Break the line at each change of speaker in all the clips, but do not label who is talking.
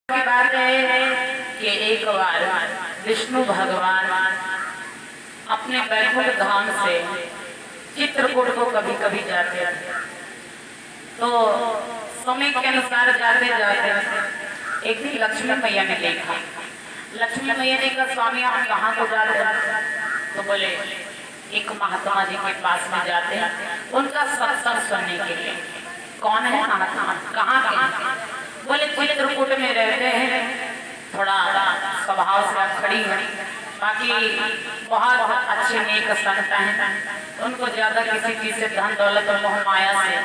की बात है कि एक बार विष्णु भगवान अपने वैकुंठ धाम से चित्रकूट को कभी कभी जाते थे। तो समय के अनुसार जाते जाते एक दिन लक्ष्मी मैया ने देखा। लक्ष्मी मैया ने कहा, स्वामी आप कहाँ को जाते हैं? तो बोले एक महात्मा जी के पास में जाते हैं उनका सत्संग सुनने के लिए। कौन है महात्मा, कहाँ के? बोले चित्रकूट में रहते हैं, थोड़ा स्वभाव से खड़ी है, बाकी बहुत अच्छे नेक संत हैं, उनको ज्यादा किसी चीज से धन दौलत और मोह माया से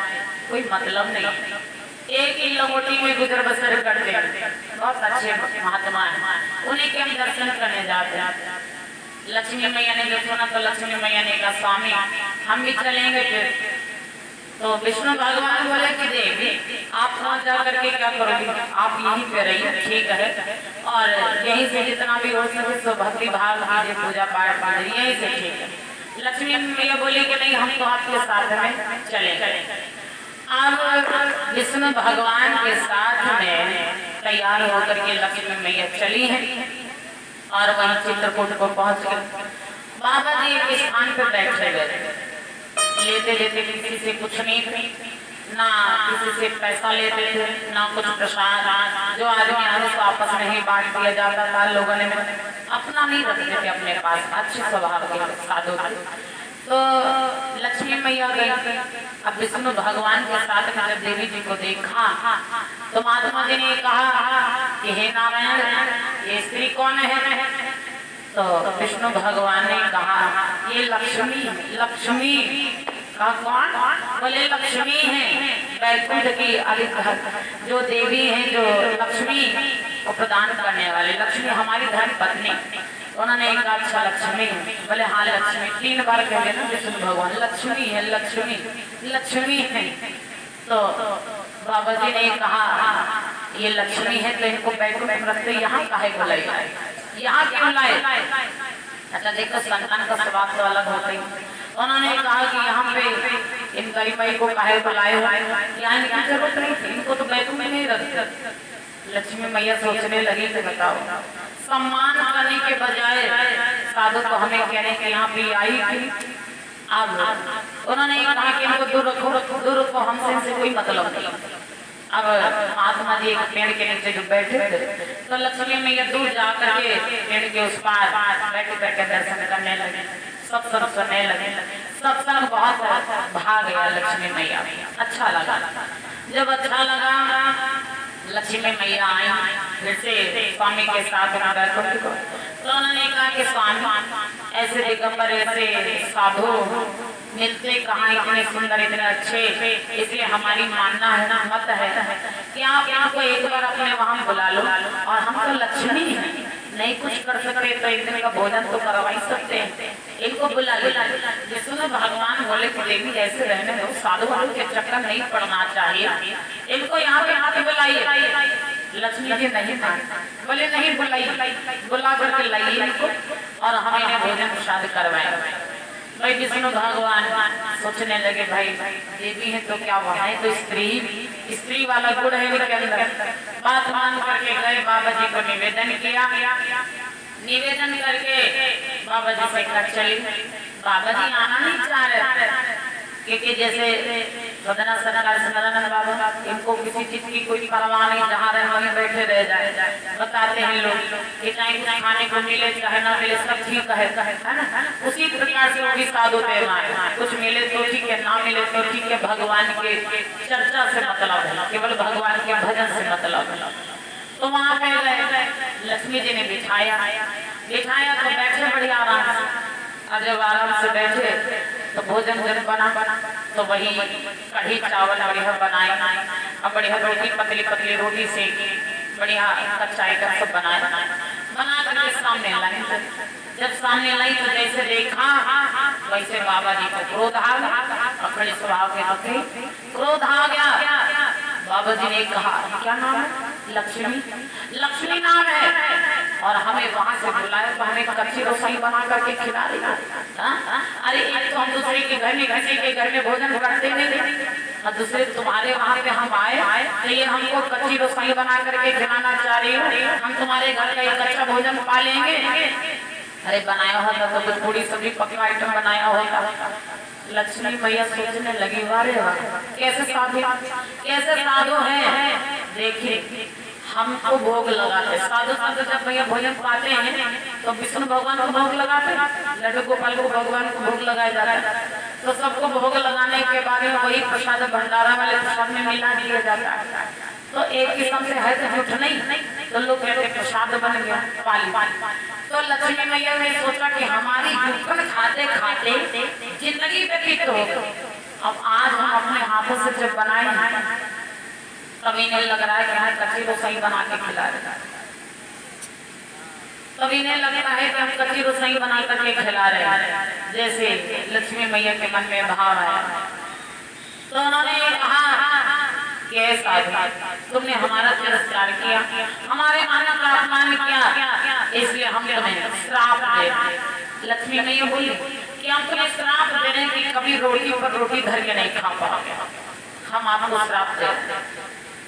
कोई मतलब नहीं, एक ही लंगोटी में गुजर बसर करते हैं, बहुत अच्छे महात्मा हैं, उन्हीं के हम दर्शन करने जाते हैं। लक्ष्मी मैया ने जब सुना तो लक्ष्मी मैया ने कहा, स्वामी हम भी चलेंगे फिर। तो विष्णु भगवान बोले कि देवी आप वहाँ जा करके क्या करोगे, आप यहीं पे रहिए, ठीक है, और यहीं से जितना भी हो सके सो भक्ति भाव कीजिए, पूजा पाठ कीजिए, यहीं से ठीक है। लक्ष्मी मैया बोली कि नहीं हम तो आपके साथ में चलेंगे। अब विष्णु भगवान के साथ में तैयार होकर के लक्ष्मी मैया चली है और वहीं चित्रकूट को पहुंच गए। बाबा जी एक स्थान पर बैठे गए, लेते लेते किसी से कुछ नहीं थे, ना किसी से पैसा लेते थे, ना कुछ प्रसाद, जो आदमी आने को आपस में ही बांट दिया जाता था। लोगों ने अपना नहीं रखते थे अपने पास, अच्छे स्वभाव के साधु थे। तो लक्ष्मी मैया गई। अब विष्णु भगवान के साथ में जब देवी जी को देखा तो महात्मा जी ने कहा कि हे नारायण ये स्त्री कौन है? तो विष्णु भगवान ने कहा ये लक्ष्मी। लक्ष्मी का कौन? बोले लक्ष्मी है वैकुंठ की अधिकार जो देवी है, जो लक्ष्मी को प्रदान करने वाले, लक्ष्मी हमारी धर्म पत्नी। उन्होंने कहा अच्छा लक्ष्मी? बोले हाँ लक्ष्मी। 3 बार कहे ना विष्णु भगवान लक्ष्मी है, लक्ष्मी लक्ष्मी है। तो बाबा जी ने कहा ये लक्ष्मी है तो इनको वैकुंठ में रखते, यहाँ काहे को लाए, यहाँ क्यों लाए? अच्छा देखो संतान का स्वभाव तो अलग होता ही। उन्होंने कहा कि यहाँ पे इन गरीबाई को काहे को लाए हो, यहाँ इनकी जरूरत नहीं थी, इनको तो वैकुंठ में नहीं रखते। लक्ष्मी मैया सोचने लगी कि बताओ सम्मान करने के बजाय साधु को हमें कहने के यहाँ पे आई थी। अब उन्होंने कहा कि इनको दूर रखो, दूर रखो, हमसे कोई मतलब नहीं। अब महात्मा जी एक पेड़ के नीचे जो बैठे थे तो लक्ष्मी मैया दूर जाकर के पेड़ के उस पार बैठे बैठे दर्शन करने लगे, सत्संग सुनने लगे। सत्संग बहुत भाग गया लक्ष्मी मैया, अच्छा लगा। जब अच्छा लगा लक्ष्मी मैया आई फिर से स्वामी के साथ बैठे तो उन्होंने कहा कि स्वामी ऐसे दिगंबर ऐसे साधु मिलते कहाँ, इतने सुंदर इतने अच्छे, इसलिए हमारी मानना है ना मत है कि आप इनको एक बार अपने वहां बुला लो, और हम तो लक्ष्मी हैं, नहीं कुछ कर सकते तो एक दिन का भोजन तो करवा ही सकते हैं, इनको बुला लो। विष्णु भगवान बोले कि देवी ऐसे रहने दो, साधु वालों के चक्कर नहीं पड़ना चाहिए, इनको यहाँ पे आके बुलाइए। लक्ष्मी जी नहीं मानता, बोले नहीं बुलाइए, बुला करके लाइए इनको और हम इन्हें भोजन प्रसाद करवाएं। भाई विष्णु भगवान सोचने लगे भाई देवी है तो क्या वहाँ है तो स्त्री वाला गुण है उनके अंदर। बात मान करके गए, बाबा जी को निवेदन किया, निवेदन करके बाबा जी से कहा चली। बाबा जी आना नहीं चाह रहे क्योंकि जैसे सदना सरकार सदानंद बाबा इनको किसी चीज की कोई परवाह नहीं, जहाँ रहे वहीं बैठे रह जाए। बताते हैं लोग कि चाहे कुछ खाने को मिले चाहे ना मिले सब ठीक है ना। उसी प्रकार से वो भी साधु है, कुछ मिले तो ठीक है, ना मिले तो ठीक है, भगवान के चर्चा से मतलब है, केवल भगवान के भजन से मतलब है। तो वहाँ पे गए, लक्ष्मी जी ने बिठाया तो बैठे बढ़िया आराम से। और जब आराम से बैठे तो भोजन जब बना तो वही कढ़ी चावल बढ़िया बनाए और बढ़िया रोटी पतली पतली रोटी सेकी, बढ़िया कच्चा आइटम सब बनाए बना करके सामने लाई। जब सामने लाई तो जैसे देखा वैसे बाबा जी को क्रोध आ गया, अपने स्वभाव के दुखी क्रोध आ गया। बाबा जी ने कहा क्या नाम है? लक्ष्मी। लक्ष्मी नाम है और हमें वहां से बुलाया तो हमें कच्ची रसोई बना करके खिला दिया। अरे एक तो हम दूसरे के घर में किसी के घर में भोजन करते नहीं थे, और दूसरे तुम्हारे वहाँ पे हम आए तो ये हमको कच्ची रसोई बना करके खिलाना चाह रही हो, हम तुम्हारे घर का एक अच्छा भोजन पा लेंगे। अरे बनाया होता तो कुछ पूरी सब्जी पका आइटम बनाया होता। लक्ष्मी मैया सोचने लगी, वारे वाह कैसे साधु है। देखिए हमको भोग लगाते साधु साधु जब भैया भोजन पाते हैं तो विष्णु भगवान को भोग लगाते, लड्डू गोपाल को भगवान को भोग लगाया जाता है। तो सबको भोग लगाने के बाद में वही प्रसाद भंडारा वाले प्रसाद में मिला दिया जाता है। तो एक किस्म से है तो झूठ नहीं, तो लोग कहते प्रसाद बन गया पाली। तो लक्ष्मी मैया ने सोचा कि हमारी भूखन खाते खाते जिंदगी व्यतीत हो गई, अब आज हम अपने हाथों से जब बनाए तभी नहीं लग रहा है कि हमें कच्ची रसोई बना के खिला रहे, तभी नहीं लगता है कि हम कच्ची रसोई बना करके खिला रहे हैं। जैसे लक्ष्मी मैया के मन में भाव आया तो उन्होंने कहा कि ऐसा तुमने हमारा तिरस्कार किया, हमारे माना का अपमान किया, इसलिए हम तुम्हें श्राप दे। लक्ष्मी मैया बोली कि हम तुम्हें श्राप दे रहे कि कभी रोटी पर रोटी धर के नहीं खा पाओगे, हम आपको श्राप दे।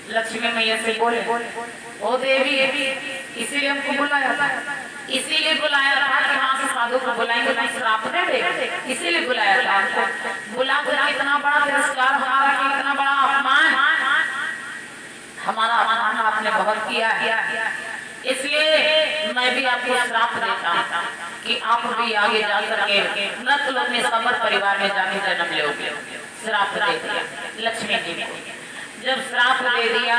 लक्ष्मी मैया से बोले, ओ देवी इसीलिए हमको बुलाया था, इसीलिए बुलाया था कि वहाँ से साधु को बुलाएंगे तो श्राप दे देंगे, इसीलिए बुलाया था हमको। बुला बुला इतना बड़ा तिरस्कार हमारा, इतना बड़ा अपमान, हमारा अपमान आपने बहुत किया है, इसलिए मैं भी आपको श्राप देता हूँ कि आप भी आगे जा करके मृत लोक में समर परिवार में जाके जन्म लोगे। श्राप दे दिया लक्ष्मी जी को। जब श्राप दे दिया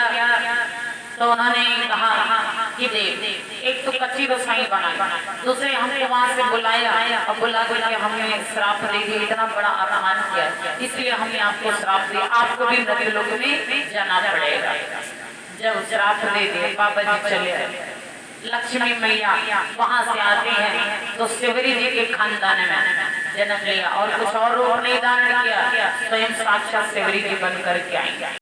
तो उन्होंने कहा कि देव एक तो कच्ची रसोई बनाई, दूसरे हमने वहाँ से बुलाया और बुला करके हमने श्राप दे दिया, इतना बड़ा अपमान किया, इसलिए हमने आपको श्राप दिया, आपको भी मृत्यु लोक में जाना पड़ेगा। जब श्राप दे दिए बाबा जी चले आए, लक्ष्मी मैया वहाँ से आते हैं तो शिवरी जी के खानदान में जन्म लिया और कुछ और रूप नहीं धारण किया, स्वयं साक्षात शिवरी जी बन करके आई।